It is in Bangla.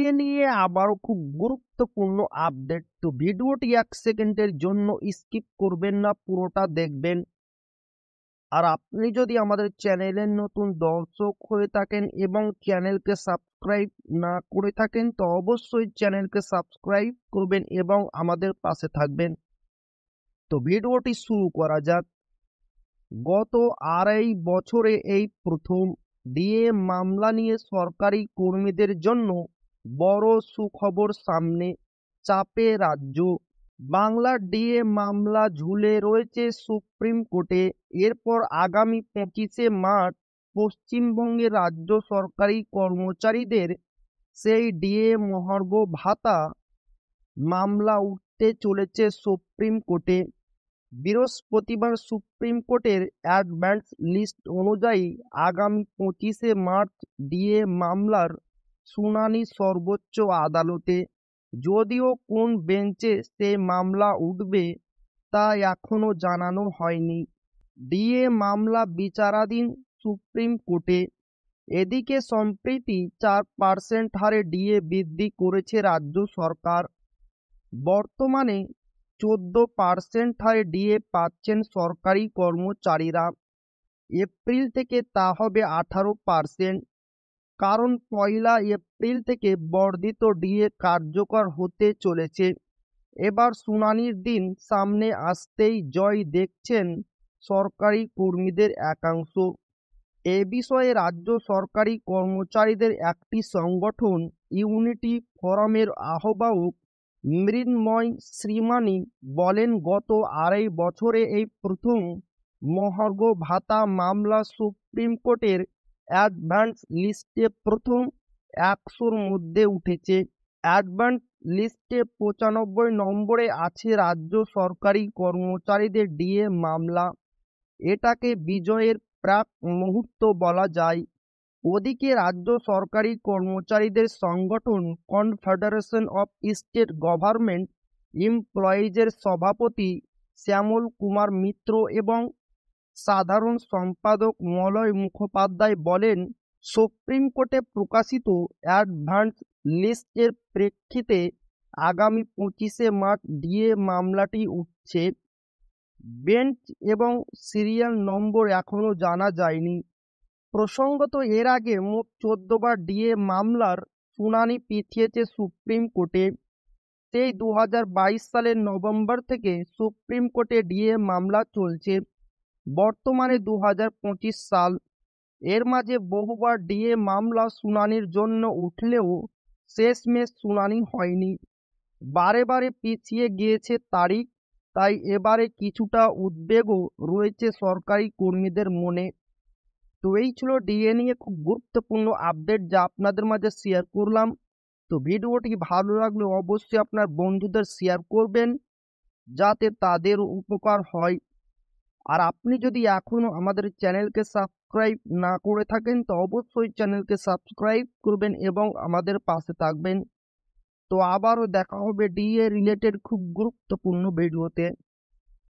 ডিএ নিয়ে আবারও খুব গুরুত্বপূর্ণ আপডেট। তো ভিডিওটি 1 সেকেন্ডের জন্য স্কিপ করবেন না, পুরোটা দেখবেন। আর আপনি যদি আমাদের চ্যানেলের নতুন দর্শক হয়ে থাকেন এবং চ্যানেলকে সাবস্ক্রাইব না করে থাকেন, তো অবশ্যই চ্যানেলকে সাবস্ক্রাইব করবেন এবং আমাদের পাশে থাকবেন। তো ভিডিওটি শুরু করা যাক। গত 2.5 বছরে এই প্রথম ডিএ মামলা নিয়ে সরকারি কর্মীদের জন্য বড় সুখবর সামনে। চাপে রাজ্য। বাংলার ডিএ মামলা ঝুলে রয়েছে সুপ্রিম কোর্টে। এরপর আগামী 25শে মার্চ পশ্চিমবঙ্গের রাজ্য সরকারি কর্মচারীদের সেই ডিএ মহার্ঘ ভাতা মামলা উঠতে চলেছে সুপ্রিম কোর্টে। বৃহস্পতিবার সুপ্রিম কোর্টের অ্যাডভান্স লিস্ট অনুযায়ী আগামী 25শে মার্চ ডিএ মামলার শুনানি সর্বোচ্চ আদালতে। যদিও কোন বেঞ্চে সে মামলা উঠবে তা এখনো জানানো হয়নি। ডিএ মামলা বিচারাধীন সুপ্রিম কোর্টে। এদিকে সম্প্রতি 4% হারে ডিএ বৃদ্ধি করেছে রাজ্য সরকার। বর্তমানে 14% হারে ডিএ পাচ্ছেন সরকারি কর্মচারীরা। এপ্রিল থেকে তা হবে 18%। কারণ 1 এপ্রিল থেকে বর্ধিত ডিএ কার্যকর হতে চলেছে। এবার শুনানির দিন সামনে আসতেই জয় দেখছেন সরকারি কর্মীদের একাংশ। এ বিষয়ে রাজ্য সরকারি কর্মচারীদের একটি সংগঠন ইউনিটি ফোরামের আহ্বায়ক মৃন্ময় শ্রীমানি বলেন, গত 2.5 বছরে এই প্রথম মহার্ঘ ভাতা মামলা সুপ্রিম কোর্টের অ্যাডভান্স লিস্টে প্রথম 100-র মধ্যে উঠেছে। অ্যাডভান্স লিস্টে 95 নম্বরে আছে রাজ্য সরকারি কর্মচারীদের ডিএ মামলা। এটাকে বিজয়ের প্রাক মুহূর্ত বলা যায়। ওদিকে রাজ্য সরকারি কর্মচারীদের সংগঠন কনফেডারেশন অফ স্টেট গভর্নমেন্ট এমপ্লয়িজের সভাপতি শ্যামল কুমার মিত্র এবং সাধারণ সম্পাদক মলয় মুখোপাধ্যায় বলেন, সুপ্রিম কোর্টে প্রকাশিত অ্যাডভান্স লিস্টের প্রেক্ষিতে আগামী 25শে মার্চ ডিএ মামলাটি উঠছে। বেঞ্চ এবং সিরিয়াল নম্বর এখনো জানা যায়নি। প্রসঙ্গত, এর আগে মোট 14বার ডিএ মামলার শুনানি পিছিয়েছে সুপ্রিম কোর্টে। সেই 2022 সালের নভেম্বর থেকে সুপ্রিম কোর্টে ডিএ মামলা চলছে। বর্তমানে 2025 সাল। এর মাঝে বহুবার ডিএ মামলা শুনানির জন্য উঠলেও শেষমেশ শুনানি হয়নি। বারে বারে পিছিয়ে গিয়েছে তারিখ। তাই এবারে কিছুটা উদ্বেগও রয়েছে সরকারি কর্মীদের মনে। তো এই ছিল ডিএ নিয়ে খুব গুরুত্বপূর্ণ আপডেট যা আপনাদের মাঝে শেয়ার করলাম। তো ভিডিওটি ভালো লাগলে অবশ্যই আপনার বন্ধুদের শেয়ার করবেন যাতে তাদের উপকার হয়। আর আপনি যদি এখনো আমাদের চ্যানেলকে সাবস্ক্রাইব না করে থাকেন, তো অবশ্যই চ্যানেলকে সাবস্ক্রাইব করবেন এবং আমাদের পাশে থাকবেন। তো আবারও দেখা হবে ডিএ রিলেটেড খুব গুরুত্বপূর্ণ ভিডিওতে।